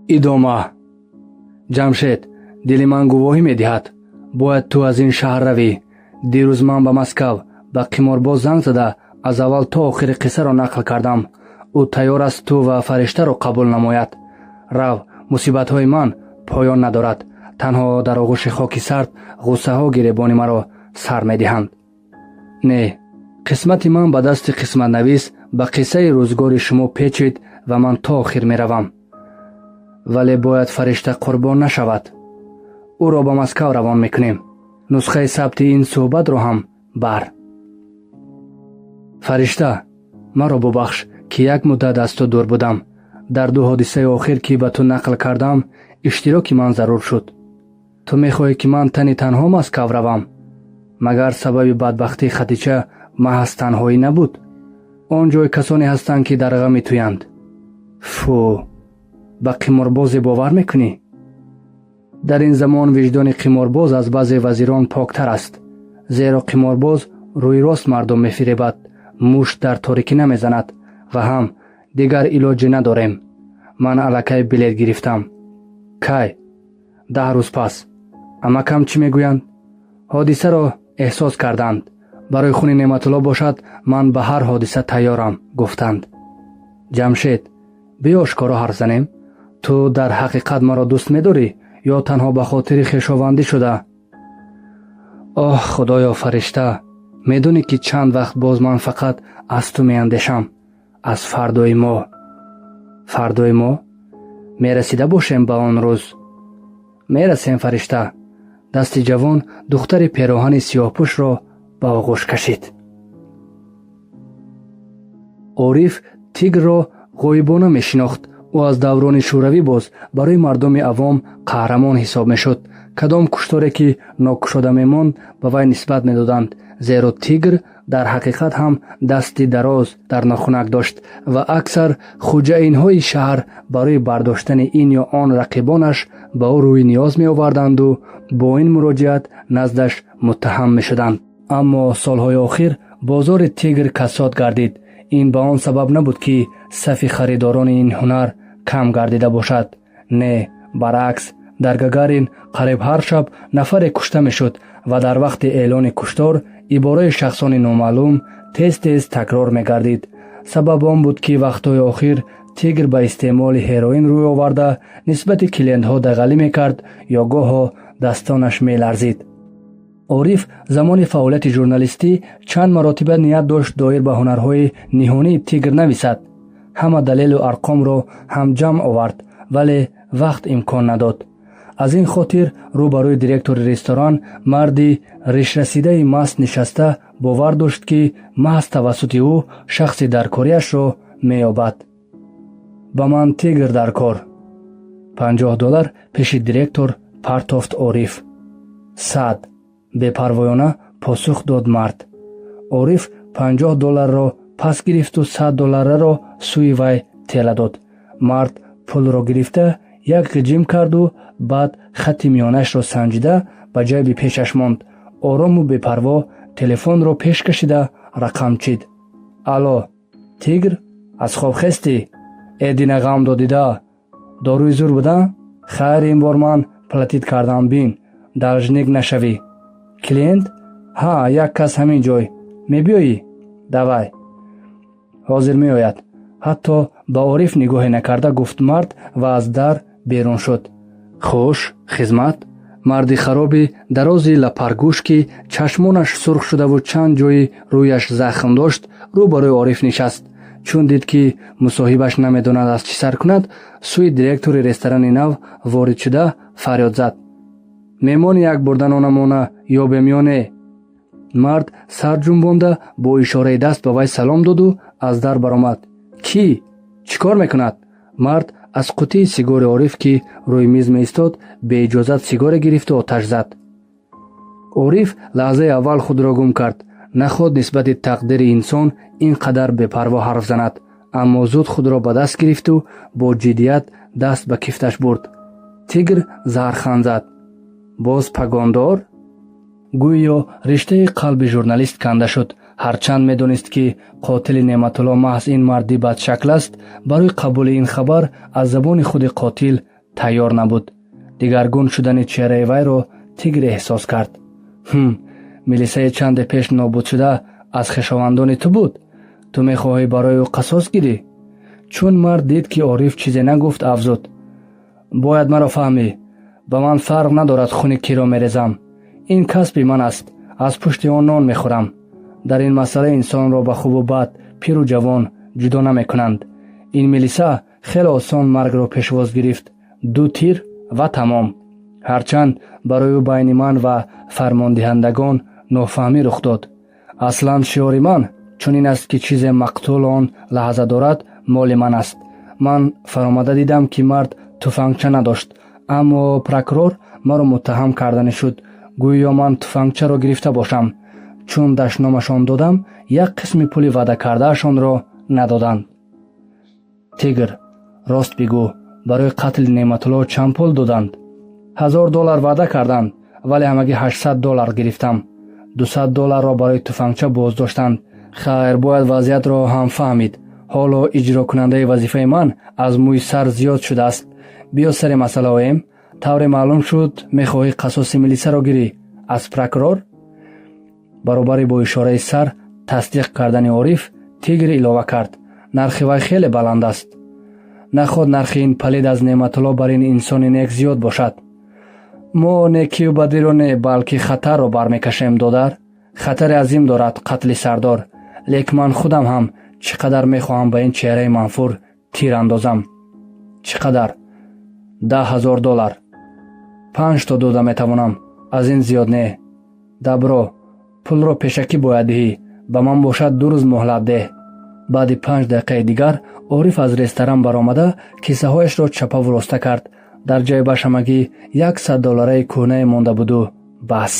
идома. ҷамшед, дили ман гувоҳӣ медиҳад. бояд ту аз ин шаҳр равӣ. дирӯз ман ба Москав ба қиморбоз занг зада аз аввал то охири қиссаро нақл кардам. ӯ тайёр аст ту ва фариштаро қабул намояд. рав, мусибатҳои ман поён надорад. танҳо дар оғӯши хоки сард ғуссаҳо гиребони маро сар медиҳанд. не, қисмати ман ба дасти қисматнавис ба қиссаи рӯзгори шумо печид ва ман то охир меравам. вале бояд фаришта қурбон нашавад. ӯро ба Москав равон мекунем. нусхаи сабти ин суҳбатро ҳам бар. фаришта, маро бубахш ки як муддат аз ту дур будам. дар ду ҳодисаи охир ки ба ту нақл кардам, иштироки ман зарур шуд. ту мехоҳӣ ки ман тани танҳо Москав равам? магар сабаби бадбахтии Хадича маҳз танҳоӣ набуд? он ҷой касоне ҳастанд ки дар ғами туянд. фу, ба қиморбозе бовар мекунӣ? дар ин замон виҷдони қиморбоз аз баъзе вазирон поктар аст. зеро қиморбоз рӯйрост мардум мефиребад, мушт дар торикӣ намезанад ва ҳам дигар илоҷе надорем. ман аллакай билет гирифтам. кай? 10 рӯз пас. амакам чӣ мегӯянд? ҳодисаро эҳсос карданд. барои хуни Неъматулло бошад, ман ба ҳар ҳодиса тайёрам, гуфтанд. ҷамшед, биё ошкоро ҳарф занем. ту дар ҳақиқат маро дӯст медорӣ ё танҳо ба хотири хешовандӣ шуда? оҳ худоё, фаришта, медонӣ ки чанд вақт боз ман фақат аз ту меандешам, аз фардои мо. фардои мо? мерасида бошем ба он рӯз? мерасем, фаришта. дасти ҷавон духтари пероҳани сиёҳпӯшро ба оғӯш кашид. ориф тигрро ғоибона мешинохт. ӯ аз даврони шӯравӣ боз барои мардуми авом қаҳрамон ҳисоб мешуд. кадом кушторе ки нокушода мемонд ба вай нисбат медоданд, зеро тигр дар ҳақиқат ҳам дасти дароз дар нохунак дошт ва аксар хуҷаинҳои шаҳр барои бардоштани ин ё он рақибонаш ба ӯ рӯи ниёз меоварданду бо ин муроҷиат наздаш муттаҳам мешуданд. аммо солҳои охир бозори тигр касод гардид. ин ба он сабаб набуд ки сафи харидорони ин ҳунар кам гардида бошад. не, баръакс, дар Гагарин қариб ҳар шаб нафаре кушта мешуд ва дар вақти эълони куштор ибораи шахсони номаълум тез-тез такрор мегардид. сабаб он буд ки вақтҳои охир тигр ба истеъмоли ҳероин рӯй оварда нисбати клиентҳо дағалӣ мекард ё гоҳо дастонаш меларзид. ориф замони фаъолияти журналистӣ чанд маротиба ният дошт доир ба ҳунарҳои ниҳонии тигр нависад. ҳама далелу арқомро ҳамҷамъ овард, вале вақт имкон надод. аз ин хотир рӯ ба рӯи директори ресторан марди ришрасидаи маст нишаста бовар дошт ки маҳз тавассути ӯ шахси даркориашро меёбад. ба ман тигр дар кор. $50 пеши директор партофт ориф. 100. бепарвоёна посух дод мард. ориф $50-ро пас гирифту $100-ро сӯи вай тела дод. мард пулро гирифта як ғиҷим карду баъд хати миёнаашро санҷида ба ҷайби пешаш монд. орому бепарво телефонро пеш кашида рақам чид. алло, тигр, аз хоб хестӣ? эдина ғам додида? дорӯи зур буда? хайр, ин бор ман платит кардам, бин, должник нашавӣ. клиент? ҳа, як кас ҳамин ҷой. мебиёӣ? давай. ҳозир меояд. ҳатто ба ориф нигоҳе накарда гуфт мард ва аз дар берун шуд. хуш, хизмат. марди хароби дарози лапаргӯш ки чашмонаш сурх шудаву чанд ҷои рӯяш захм дошт, рӯ ба рӯи ориф нишаст. чун дид ки мусоҳибаш намедонад аз чӣ сар кунад, сӯи директори ресторани нав ворид шуда фарёд зад. мемони як бурданонамона ё бемиёне? мард сар ҷунбонда бо ишораи даст ба вай салом доду аз дар баромад. кӣ? чӣ кор мекунад? мард аз қутии сигори ориф ки рӯи миз меистод беиҷозат сигаре гирифту оташ зад. ориф лаҳзаи аввал худро гум кард. нахоҳд нисбати тақдири инсон ин қадар бепарво ҳарф занад, аммо зуд худро ба даст гирифту бо ҷиддият даст ба кифташ бурд. тигр заҳрхан зад. боз пагондор? гӯё риштаи қалби журналист канда шуд. ҳарчанд медонист ки қотили Неъматулло маҳз ин марди бадшакл аст, барои қабули ин хабар аз забони худи қотил тайёр набуд. дигаргун шудани чеҳраи вайро Тигр эҳсос кард. милисаи чанде пеш нобуд шуда аз хешовандони ту буд? ту мехоҳӣ барои ӯ қасос гирӣ? чун мард дид ки Ориф чизе нагуфт, афзуд: бояд маро фаҳмӣ. ба ман фарқ надорад хуни киро мерезам. ин касби ман аст. аз пушти он нон мехӯрам. дар ин масъала инсонро ба хубу бад, пиру ҷавон ҷудо намекунанд. ин милиса хеле осон маргро пешвоз гирифт. 2 тир ва тамом. ҳарчанд барои ӯ байни ман ва фармондиҳандагон нофаҳмӣ рух дод. аслан шиёри ман чунин аст ки чизе мақтул он лаҳза дорад, моли ман аст. ман фаромада дидам ки мард туфангча надошт, аммо прокурор маро муттаҳам карданӣ шуд, гӯё ман туфангчаро гирифта бошам. чун даштномашон додам, як қисми пули ваъда кардаашонро надоданд. Тигр: рост бигӯ, барои қатли Неъматулло чанд пул доданд? $1000 ваъда карданд, вале ҳамагӣ $800 гирифтам. $200ро барои туфангча боздоштанд. хайр, бояд вазъиятро ҳам фаҳмид. ҳоло иҷрокунандаи вазифаи ман аз мӯи сар зиёд шудааст. биё сари масъала оем. тавре маълум шуд мехоҳӣ қасоси милисаро гирӣ аз прокурор? баробари бо ишораи сар тасдиқ кардани Ориф, Тигр илова кард: нархи вай хеле баланд аст. наход нархи ин палид аз Неъматулло бар ин инсони нек зиёд бошад. мо некию бадиро не, балки хатарро бармекашем, додар. хатари азим дорад қатли Сардор. лек ман худам ҳам чӣ қадар мехоҳам ба ин чеҳраи манфур тир андозам. чӣ қадар? $10,000. 5 то дода метавонам, аз ин зиёд не. дабро, пулро пешакӣ бояд диҳӣ. ба ман бошад 2 рӯз муҳлат деҳ. баъди 5 дақиқаи дигар Ориф аз ресторан баромада киссаҳояшро чапаву роста кард. дар ҷойбаш ҳамагӣ $100 кӯҳнае монда буду бас.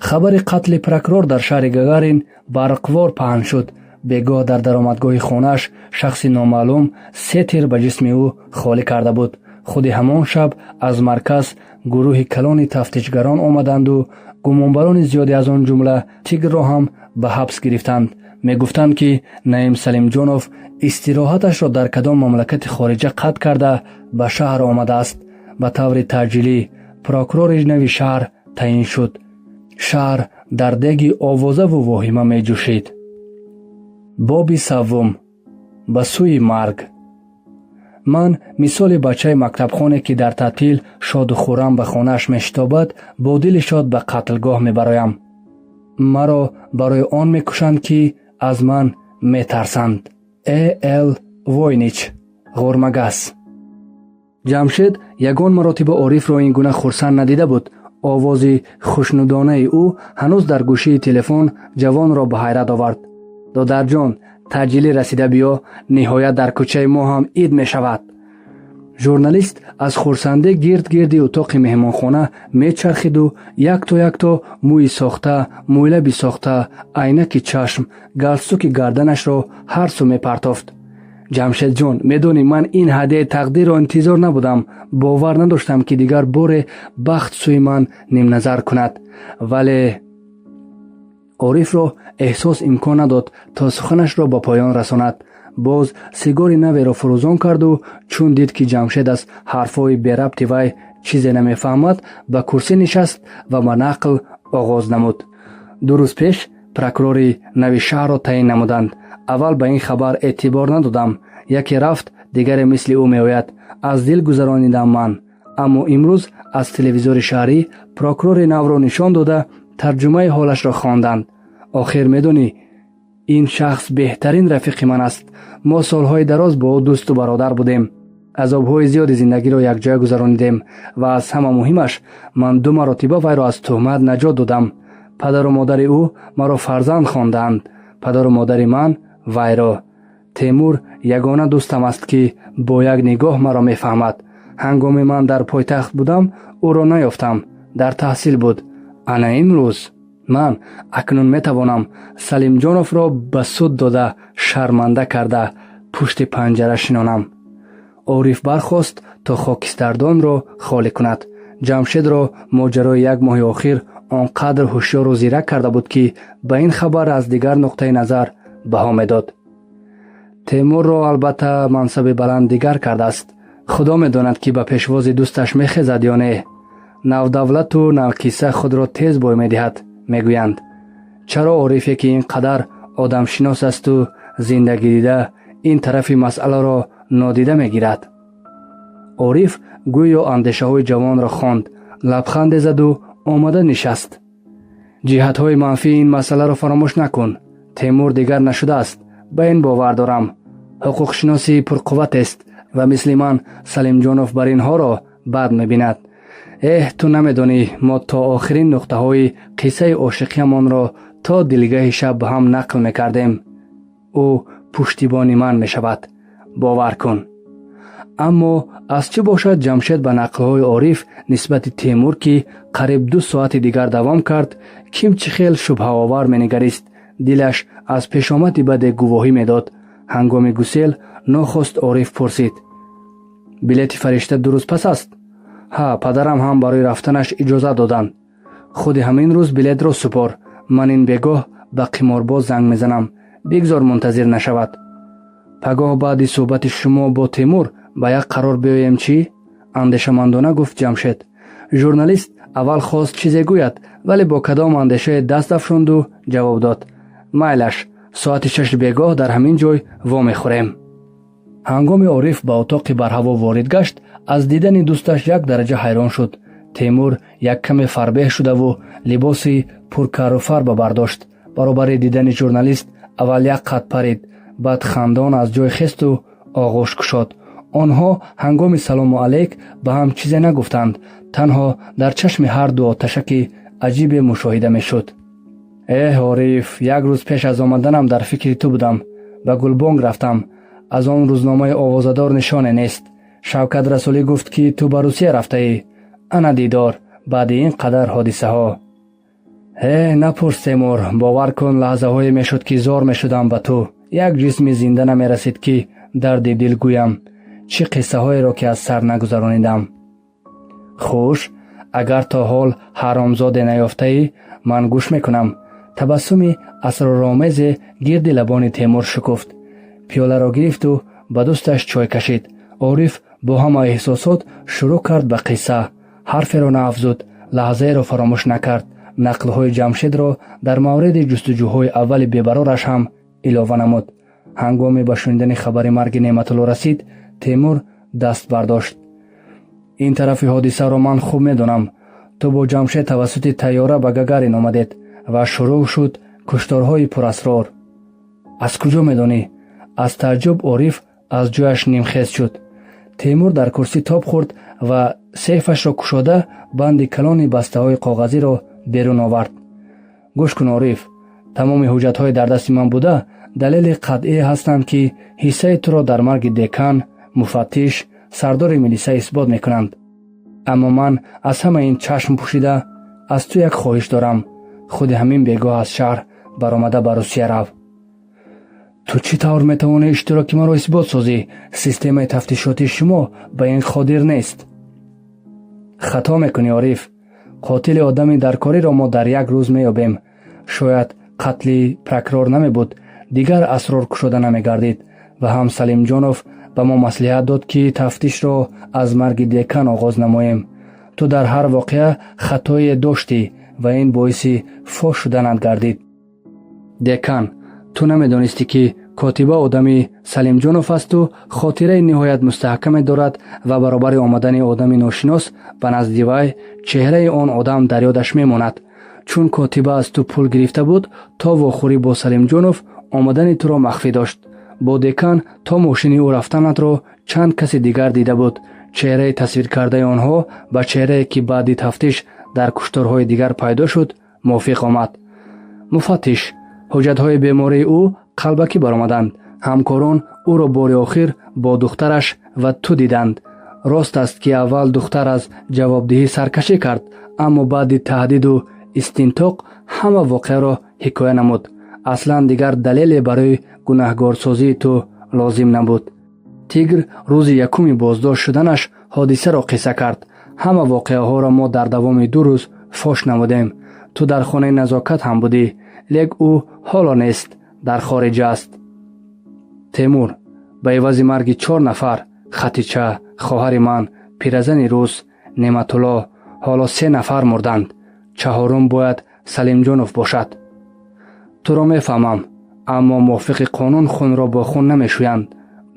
хабари қатли прокурор дар шаҳри Гагарин барқвор паҳн шуд. бегоҳ дар даромадгоҳи хонааш шахси номаълум 3 тир ба ҷисми ӯ холӣ карда буд. худи ҳамон шаб аз марказ гурӯҳи калони тафтишгарон омаданду гумонбарони зиёде аз он ҷумла Тигрро ҳам ба ҳабс гирифтанд. мегуфтанд ки Наим Салимҷонов истироҳаташро дар кадом мамлакати хориҷа қатъ карда ба шаҳр омадааст. ба таври таъҷилӣ прокурори нави шаҳр таъин шуд. шаҳр дар деги овозаву воҳима меҷӯшид. боби саввум: ба сӯи марг. ман мисоли бачаи мактабхоне ки дар таътил шоду хӯррам ба хонааш мешитобад, бо дили шод ба қатлгоҳ мебароям. маро барои он мекушанд ки аз ман метарсанд. Л. Войнич, ғормагас. ҷамшед ягон маротиба Орифро ин гуна хурсанд надида буд. овози хушнудонаи ӯ ҳанӯз дар гӯшии телефон ҷавонро ба ҳайрат овард. додарҷон, таъҷилӣ расида биё, ниҳоят дар кӯчаи мо ҳам ид мешавад. журналист аз хурсандӣ гирд гирди утоқи меҳмонхона мечархиду як то мӯи сохта, мӯйлаби сохта, айнаки чашм, галстуки гарданашро ҳар су мепартофт. ҷамшедҷон, медонӣ, ман ин ҳадияи тақдирро интизор набудам. бовар надоштам ки дигар боре бахт сӯи ман нимназар кунад. вале Орифро эҳсос имкон надод то суханашро ба поён расонад. боз сигори наверо фурӯзон карду чун дид ки ҷамшед аз ҳарфҳои берабти вай чизе намефаҳмад, ба курсӣ нишаст ва ба нақл оғоз намуд. 2 рӯз пеш прокурори нави шаҳрро таъин намуданд. аввал ба ин хабар эътибор надодам. яке рафт, дигаре мисли ӯ меояд. аз дил гузаронидам ман. аммо имрӯз аз телевизори шаҳрӣ прокурори навро нишон дода тарҷумаи ҳолашро хонданд. охир медонӣ, ин шахс беҳтарин рафиқи ман аст. мо солҳои дароз бо ӯ дӯсту бародар будем. азобҳои зиёди зиндагиро якҷоя гузаронидем ва аз ҳама муҳимаш, ман 2 маротиба вайро аз тӯҳмат наҷот додам. падару модари ӯ маро фарзанд хонданд. падару модари ман вайро. Темур ягона дӯстам аст, ки бо як нигоҳ маро мефаҳмад. ҳангоми ман дар пойтахт будам, ӯро наёфтам. дар таҳсил буд. ана имрӯз ман акнун метавонам Салимҷоновро ба суд дода, шарманда карда, пушти панҷара шинонам. Ориф бархост то хокистардонро холӣ кунад. ҷамшедро моҷарои 1 моҳи охир он қадр ҳушёру зирак карда буд, ки ба ин хабар аз дигар нуқтаи назар баҳо медод. темурро албатта мансаби баланд дигар кардааст. خدا می‌داند که به پیشواز دوستش می‌خیزد یا نه. نودولت و نوکیسه خود را تیز بوی می‌دهد. میگویند چرا عارفی که اینقدر آدم شناس است و زندگی دیده این طرفی مسئله را نادیده می‌گیرد؟ عارف گویا اندیشه‌های جوان را خواند، لبخند زد و آمده نشست. جهت‌های منفی این مسئله را فراموش نکن. تیمور دیگر نشده است. به این باور دارم. حقوق شناسی پرقوت است و مثل من سلیم جانوف بر اینها را بد می‌بیند. تو نمی‌دانی ما تا آخرین نقطه‌های قصه عاشقیمان را تا دلگاه شب به هم نقل می‌کردیم. او پشتیبانی من می‌شود. باور کن. اما از چه باشد جمشید به نقل‌های عارف نسبت تیمور که قریب 2 ساعت دیگر دوام کرد کیم چه خیل شبهه آور می‌نگریست. دلش از پیشامد بد گواهی می‌داد. هنگام گسیل نخست عارف پرسید بلیت فرشته درست پس است؟ ها، پدرم هم برای رفتنش اجازه دادند. خود همین روز بلیت را سپار. من این بگاه به قمارباز زنگ میزنم. بگذار منتظر نشود. پگاه بعد صحبت شما با تیمور به یک قرار بیایم چی؟ اندیشمندانه گفت جمشید. ژورنالیست اول خواست چیزی گوید ولی با کدام اندیشه دست افشاند و جواب داد مایلش ساعت 6 بگاه در همین جای وامی خوریم. هنگام عارف به اتاق بر هوا وارد گشت از دیدن دوستش یک درجه حیران شد. تیمور یک کمی فربه شده و لباسی پرکر و فرب برداشت. برابر دیدن ژورنالیست اول یک قد پرید، بعد خندان از جای خست و آغوش کشاد. آنها هنگام سلام علیک به هم چیزی نگفتند، تنها در چشم هر دو آتشکی عجیب مشاهده می شد. عارف، یک روز پیش از آمدنم در فکر تو بودم. به گلبانگ رفتم. از آن روزنامه آوازدار نشانه نیست. شوکت رسولی گفت که تو به روسیه رفته ای. انا دیدار بعد این قدر حادثه ها. نپرس تیمور، باور کن لحظه های می شد که زار می شدم به تو. یک جسم زنده نمی رسید که درد دل گویم چه قصه های را که از سر نگذرانیدم. خوش، اگر تا حال حرامزاده نیافته ای من گوش میکنم. تبسمی اسرارآمیز گرد لبان تیمور شکفت. پیاله را گرفت و به دوستش چای کشید. عارف با همه احساسات شروع کرد به قصه. حرفی را نافزود، لحظه را فراموش نکرد. نقل‌های جمشید را در مورد جستجوهای اول بی‌برارش هم علاوه نمود. هنگامی به شنیدن خبر مرگ نعمت‌الله رسید، تیمور دست برداشت. این طرف حادثه را من خوب می‌دانم. تو با جمشید توسط طیاره به گگارین آمدید و شروع شد کشتارهای پراسرار. از کجا می‌دانی؟ از تعجب عارف از جایش نیمخیز شد. تیمور در کرسی تاب خورد و سیفش را کشاده بند کلان بسته‌های کاغذی را بیرون آورد. گوش کن عارف، تمام حجت‌های در دست من بوده دلیل قطعی هستند که حصه تو را در مرگ دکان، مفتش، سردار میلیسه اثبات میکنند. اما من از همه این چشم پوشیده از تو یک خواهش دارم. خود همین بگاه از شهر برآمده به روسیه رو. تو چی طور میتوانی اشتراکی من را اثبات سازی؟ سیستم تفتیشاتی شما به این قادر نیست. خطا میکنی عارف. قاتل آدمی در کاری را ما در یک روز میابیم. شاید قتل پرکرار نمی بود، دیگر اسرار کشوده نمی گردید و هم سلیم جانوف به ما مصلحت داد که تفتیش را از مرگ دکان آغاز نماییم. تو در هر واقعه خطای داشتی و این باعث فاش شدنت گردید. دکان، تو نمیدانستی که کاتبه آدمی سلیم جانوف است و خاطره نهایت مستحکم دارد و برابر آمدن آدمی ناشناس به نزد وی چهره آن آدم در یادش میماند. چون کاتبه از تو پول گرفته بود تا واخوری با سلیم جانوف آمدن تو را مخفی داشت. با دکان تا ماشین او رفتنت را چند کسی دیگر دیده بود. چهره تصویر کرده آنها با چهره که بعد تفتیش در کشتارهای دیگر پیدا شد موافق آمد. مفتش، حجتهای بیماری او قلبکی برآمدند. همکاران او را بار آخر با دخترش و تو دیدند. راست است که اول دختر از جوابدهی سرکشی کرد، اما بعد تهدید و استنطاق همه واقعه را حکایه نمود. اصلا دیگر دلیل برای گناهگارسازی تو لازم نبود. تیگر روز یکم بازداشت شدنش حادثه را قصه کرد. همه واقعه ها را ما در دوام 2 روز فاش نمودیم. تو در خانه نزاکت هم بودی، لیک او حالا نیست، در خارج است. تیمور، به عوض مرگ 4 نفر хатича, хоҳари ман, пиразани рус, неъматулло, ҳоло 3 нафар мурданд. чаҳорум бояд Салимҷонов бошад. туро мефаҳмам, аммо мувофиқи қонун хунро бо хун намешӯянд.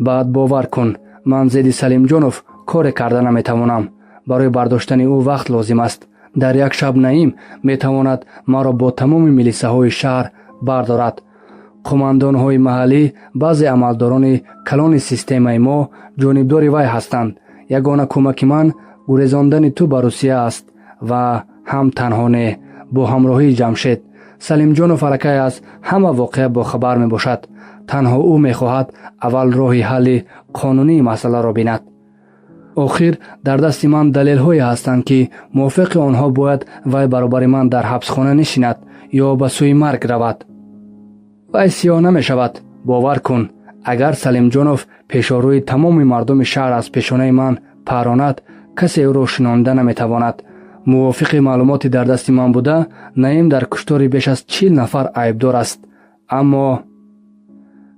баъд бовар кун, ман зидди Салимҷонов коре карда наметавонам. барои бардоштани ӯ вақт лозим аст. дар як шаб Наим метавонад маро бо тамоми милисаҳои шаҳр бардорад. қумандонҳои маҳаллӣ, баъзе амалдорони калони системаи мо ҷонибдори вай ҳастанд. ягона кӯмаки ман гурезондани ту ба Русия аст ва ҳам танҳо не, бо ҳамроҳии Ҷамшед. Салимҷонов аллакай аз ҳама воқеа бохабар мебошад. танҳо ӯ мехоҳад аввал роҳи ҳалли қонунии масъаларо бинад. охир дар дасти ман далелҳое ҳастанд, ки мувофиқи онҳо бояд вай баробари ман дар ҳабсхона нишинад ё ба сӯи марг равад. вай сиёҳ намешавад. бовар кун, агар Салимҷонов пешоруи тамоми мардуми шаҳр аз пешонаи ман паронад, касе ӯро шинонида наметавонад. мувофиқи маълумоти дар дасти ман буда, Наим дар куштори беш аз 40 нафар айбдор аст. аммо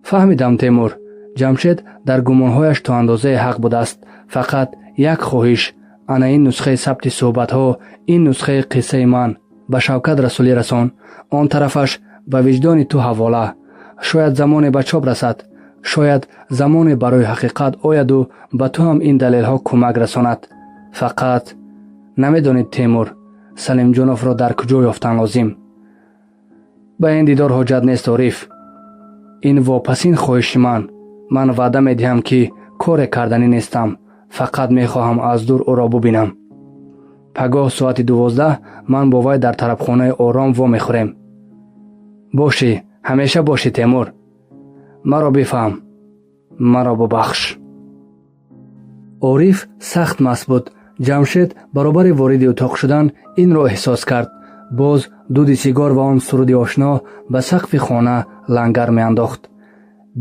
фаҳмидам Темур, Ҷамшед дар гумонҳояш то андозае ҳақ будааст. фақат як хоҳиш, ана ин нусхаи сабти суҳбатҳо, ин нусхаи қиссаи ман ба Шавкат Расулӣ расон. он тарафаш ба виҷдони ту ҳавола. шояд замоне ба чоп расад. шояд замоне барои ҳақиқат ояду ба ту ҳам ин далелҳо кӯмак расонад. фақат намедонед Темур, Салимҷоновро дар куҷо ёфтан лозим. ба ин дидор ҳоҷат нест Ориф. ин вопасин хоҳиши ман ваъда медиҳам, ки коре карданӣ нестам. фақат мехоҳам аз дур ӯро бубинам. пагоҳ соати 12 ман бо вай дар тарабхонаи ором во мехӯрем. бошӣ, ҳамеша бошӣ Темур. маро бифаҳм, маро бубахш. Ориф сахт маст буд. Ҷамшед баробари вориди утоқ шудан инро эҳсос кард. боз дуди сигор ва он суруди ошно ба сақфи хона лангар меандохт.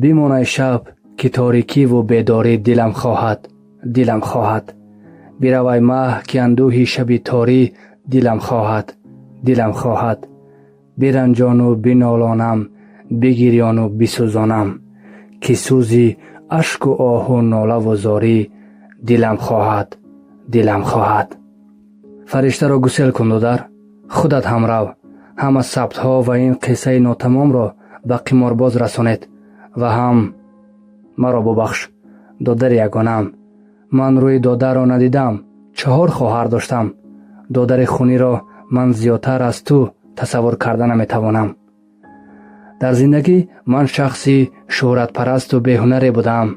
бимонай шаб, ки торикиву бедорӣ дилам хоҳад. биравай маҳ, ки андӯҳи шаби торӣ дилам хоҳад. биранҷону бинолонам, бигирёну бисӯзонам, ки сӯзи ашку оҳу нолаву зорӣ дилам хоҳад. фариштаро гусел кун додар, худат ҳам рав. ҳама сабтҳо ва ин қиссаи нотамомро ба қиморбоз расонед ва ҳам маро бубахш, додари ягонам. ман рӯи додарро надидам. 4 хоҳар доштам. додари хуниро ман зиёдтар аз ту тасаввур карда наметавонам. дар зиндагӣ ман шахси шӯҳратпарасту беҳунаре будам.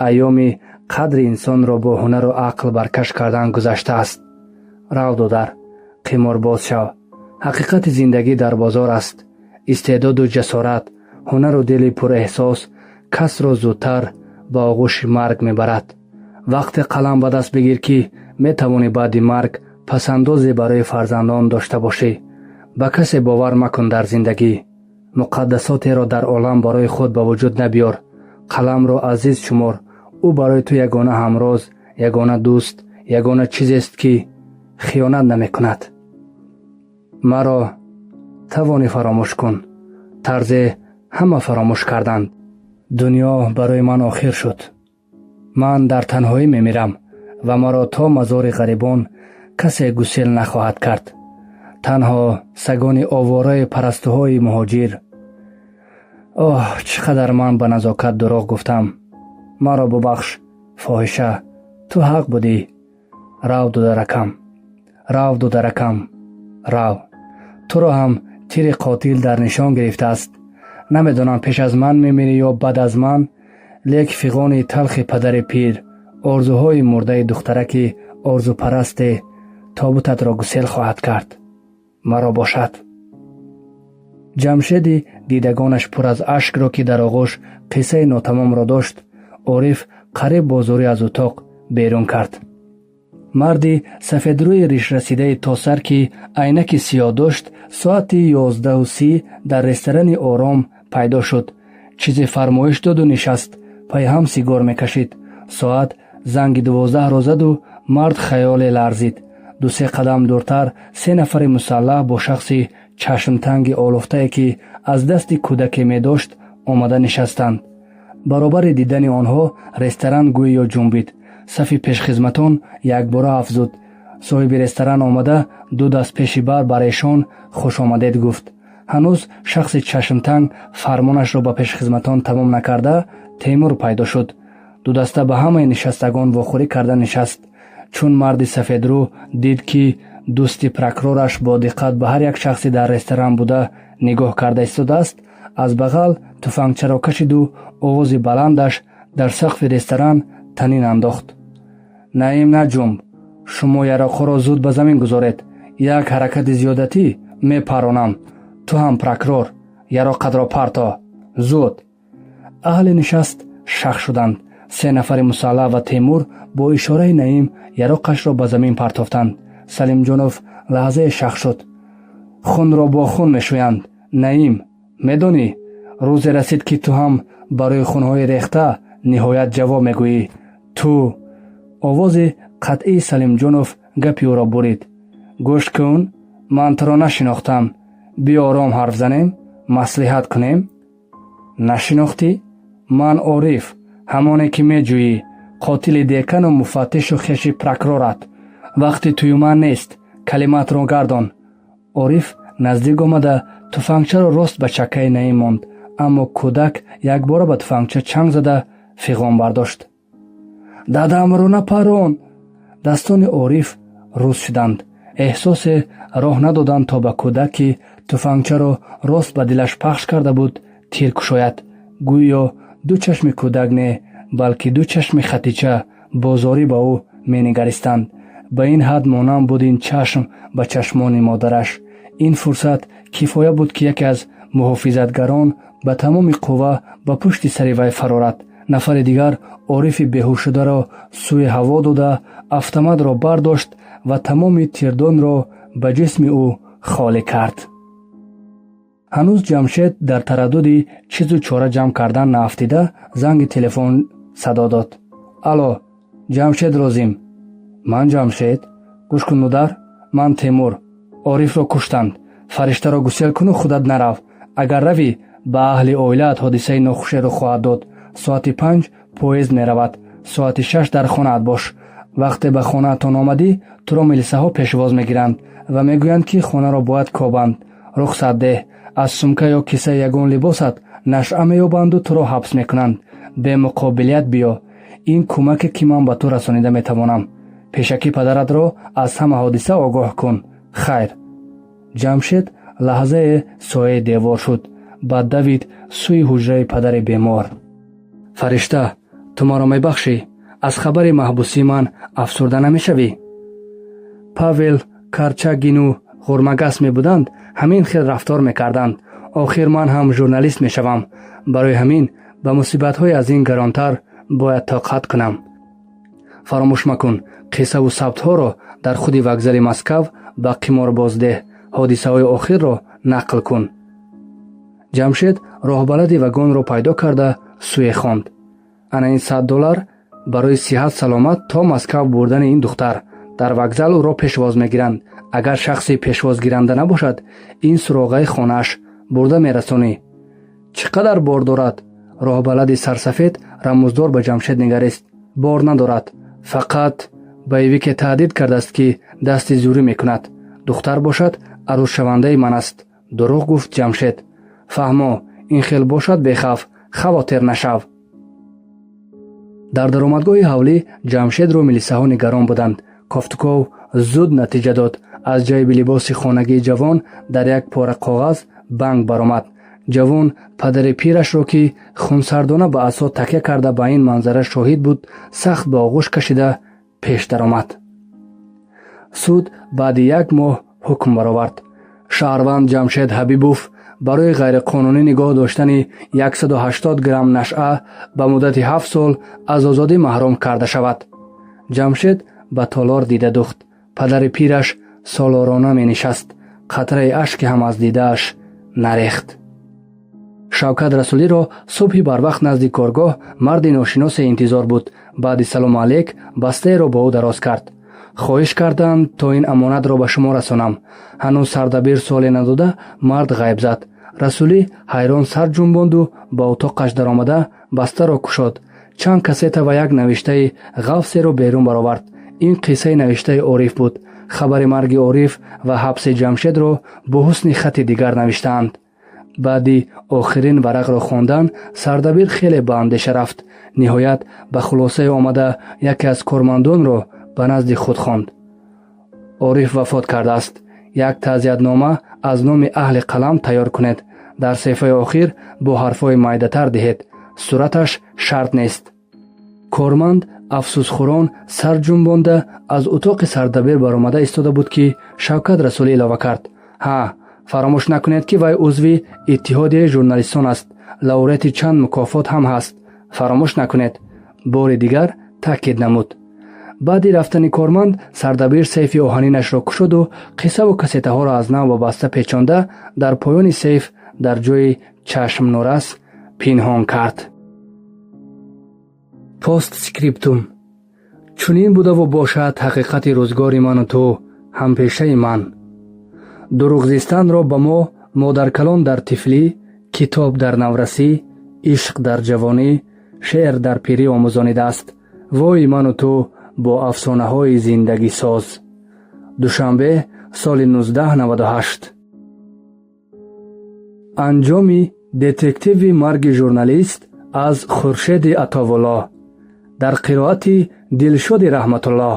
айёми қадри инсонро бо ҳунару ақл баркаш кардан гузаштааст. рав додар, қиморбоз шав. ҳақиқати зиндагӣ дар бозор аст. истеъдоду ҷасорат, ҳунару дили пурэҳсос касро зудтар ба оғӯши марг мебарад. вақте қалам ба даст бигир, ки метавонӣ баъди марг пасандозе барои фарзандон дошта бошӣ. ба касе бовар макун дар зиндагӣ. муқаддасотеро дар олам барои худ ба вуҷуд набиёр. қаламро азиз шумор. ӯ барои ту ягона ҳамроз, ягона дӯст, ягона чизест, ки хиёнат намекунад. маро тавонӣ фаромӯш кун. тарзе ҳама фаромӯш карданд. дунё барои ман охир шуд. ман дар танҳоӣ мемирам ва маро то мазори ғарибон касе гусел нахоҳад кард. танҳо сагони овораи парастуҳои муҳоҷир. оҳ, чӣ қадар ман ба назокат дурӯғ гуфтам. маро бубахш, фоҳиша, ту ҳақ будӣ. рав додаракам, рав. туро ҳам тири қотил дар нишон гирифтааст. намедонам пеш аз ман мемирӣ ё баъд аз ман, лек фиғони талхи падари пир, орзуҳои мурдаи духтараки орзупарасте тобутатро гусел хоҳад кард. маро бошад. ҷамшеди дидагонаш пур аз ашкро, ки дар оғӯш қиссаи нотамомро дошт, Ориф қариб бо зӯрӣ аз утоқ берун кард. марди сафедрӯи ришрасидаи то сар, ки айнаки сиёҳ дошт, соати 11:30 дар ресторани Ором пайдо шуд. чизе фармоиш доду нишаст. пайҳам сигор мекашид. соат занги 12-ро заду мард хаёле ларзид. 2-3 қадам дуртар 3 нафари мусаллаҳ бо шахси чашмтанги олуфтае, ки аз дасти кӯдаке медошт, омада нишастанд. баробари дидани онҳо ресторан гӯё ҷунбид. сафи пешхизматон якбора афзуд. соҳиби ресторан омада ду даст пеши бар барайшон хушомадед гуфт. ҳанӯз шахси чашмтанг фармонашро ба пешхизматон тамом накарда Темур пайдо шуд. ду даста ба ҳамаи нишастагон вохӯрӣ карда нишаст. чун марди сафедрӯ дид ки дӯсти прокурораш бо диққат ба ҳар як шахси дар ресторан буда нигоҳ карда истодааст, аз бағал туфангчаро кашиду овози баландаш дар сақфи ресторан танин андохт. Наим наҷумб, шумо яроқҳоро зуд ба замин гузоред. як ҳаракати зиёдатӣ мепаронам. ту ҳам прокурор, яроқатро парто. зуд. аҳли нишаст шах шуданд. 3 нафари мусаллаҳ ва Темур бо ишораи Наим яроқашро ба замин партофтанд. Салимҷонов лаҳзае шах шуд. хунро бо хун мешӯянд. Наим, медонӣ, рӯзе расид ки ту ҳам барои хунҳои рехта ниҳоят ҷавоб мегӯӣ. ту. овози қатъии Салимҷонов гапи ӯро бурид. гӯш кун, ман туро нашинохтам. биё ором ҳарф занем, маслиҳат кунем. нашинохтӣ? ман Ориф, ҳамоне ки меҷӯӣ, қотили декану муфаттишу хеши прокурорат. вақти тӯю ман нест, калиматро гардон. Ориф наздик омада туфангчаро рост ба чакаи Наим монд, аммо кӯдак якбора ба туфангча чанг зада фиғон бардошт. дадамро напарон! Дастони Ориф рӯз шуданд. эҳсосе роҳ надоданд то ба кӯдак ки туфангчаро рост ба дилаш пахш карда буд тир кушояд. гӯё ду чашми кӯдак не, балки ду чашми хатича бозорӣ ба ӯ менигаристанд. ба ин ҳад монанд буд ин чашм ба чашмони модараш. ин фурсат кифоя буд ки яке аз муҳофизатгарон ба тамоми қувва ба пушти сари вай фарорад. нафари дигар Орифи беҳушшударо сӯи ҳаво дода автоматро бардошт ва тамоми тирдонро ба ҷисми ӯ холӣ кард. ҳанӯз Ҷамшед дар тараддуди чизу чора ҷамъ кардан наафтида занги телефон садо дод. алло, Ҷамшед розим. ман Ҷамшед. гӯш кун мудар, ман Темур. Орифро куштанд. фариштаро гусел куну худат нарав. агар равӣ, ба аҳли оилаат ҳодисаи нохушеро хоҳад дод. соати 5 поезд меравад. соати 6 дар хонаат бош. вақте ба хонаатон омадӣ, туро милисаҳо пешвоз мегиранд ва мегӯянд ки хонаро бояд кобанд. рухсат деҳ. аз сумка ё кисаи ягон либосат нашъа меёбанду туро ҳабс мекунанд. бемуқобилият биё. ин кӯмаке ки ман ба ту расонида метавонам. пешакӣ падаратро аз ҳама ҳодиса огоҳ кун. хайр. Ҷамшед лаҳзае сояи девор шуд. баъд давид сӯи ҳуҷраи падари бемор. фаришта, ту маро мебахшӣ? аз хабари маҳбусии ман афсурда намешавӣ? Павел, Карчагину ғурмагас мебуданд, ҳамин хел рафтор мекарданд. охир ман ҳам журналист мешавам. барои ҳамин ба мусибатҳои аз ин гаронтар бояд тоқат кунам. фаромӯш макун, қиссаву сабтҳоро дар худи вокзали Москав ба қиморбоздеҳ. ҳодисаҳои охирро нақл кун. Ҷамшед роҳбалади вагонро пайдо карда сӯе хонд. ана ин $100 барои сиҳат саломат то Москав бурдани ин духтар. дар вокзал ӯро пешвоз мегиранд. агар шахси пешвозгиранда набошад, ин суроғаи хонааш бурда мерасонӣ. чӣ қадар бор дорад? роҳбалади сарсафед рамӯздор ба Ҷамшед нигарист. бор надорад. фақат байвике таҳдид кардааст ки дасти зӯрӣ мекунад. духтар бошад, арӯзшавандаи ман аст. дурӯғ гуфт Ҷамшед. фаҳмо, ин хел бошад бехавф, хавотир нашав. дар даромадгоҳи ҳавлӣ Ҷамшедро милисаҳо нигарон буданд. Кофтуков зуд натиҷа дод. аз ҷайби либоси хонагии ҷавон дар як пора коғаз банк баромад. ҷавон падари пирашро ки хунсардона ба асо такя карда ба ин манзара шоҳид буд, сахт ба оғӯш кашида пеш даромад. суд баъди 1 моҳ ҳукм баровард. шаҳрванд Ҷамшед Ҳабибов барои ғайриқонунӣ нигоҳ доштани 180 грамм нашъа ба муддати 7 сол аз озодӣ маҳрум карда шавад. Ҷамшед ба толор дида духт. падари пираш солорона менишаст. қатраи ашки ҳам аз дидааш нарехт. Шавкат Расулиро субҳи барвақт назди коргоҳ марди ношиносе интизор буд. баъди салому алейк бастаеро бо ӯ дароз кард. хоҳиш карданд то ин амонатро ба шумо расонам. ҳанӯз сардабир суоле надода мард ғайб зад. Расулӣ ҳайрон сар ҷунбонду ба утоқаш даромада бастаро кушод. чанд касета ва як навиштаи ғафсеро берун баровард. ин қиссаи навиштаи Ориф буд. хабари марги Ориф ва ҳабси Ҷамшедро бо ҳусни хати дигар навиштаанд. баъди охирин варақро хондан Сардабир хеле ба андеша рафт. ниҳоят ба хулосае омада яке аз кормандонро ба назди худ хонд. Ориф вафот кардааст. як таъзиятнома аз номи аҳли қалам тайёр кунед. дар сеҳифаи охир бо ҳарфҳои майдатар диҳед. сураташ шарт нест. корманд афсусхӯрон сар ҷунбонда аз утоқи Сардабир баромада истода буд ки Шавкат Расулӣ илова кард: ҳа, фаромӯш накунед ки вай узви иттиҳодияи журналистон аст. лауреати чанд мукофот ҳам ҳаст. фаромӯш накунед. бори дигар таъкид намуд. баъди рафтани корманд Сардабир сейфи оҳанинашро кушоду қиссаву касетаҳоро аз нав ба баста печонда дар поёни сейф дар ҷои чашмнорас пинҳон кард. постскриптум. чунин будаву бошад ҳақиқати рӯзгори ману ту, ҳампешаи ман. дуруғзистанро ба мо модаркалон дар тифлӣ, китоб дар наврасӣ, ишқ дар ҷавонӣ, шеър дар пирӣ омӯзонидааст. вои ману ту бо афсонаҳои зиндагисоз. душанбе соли 1998. анҷоми детективи марги журналист аз Хуршеди Атовулло дар қироати Дилшоди Раҳматулло.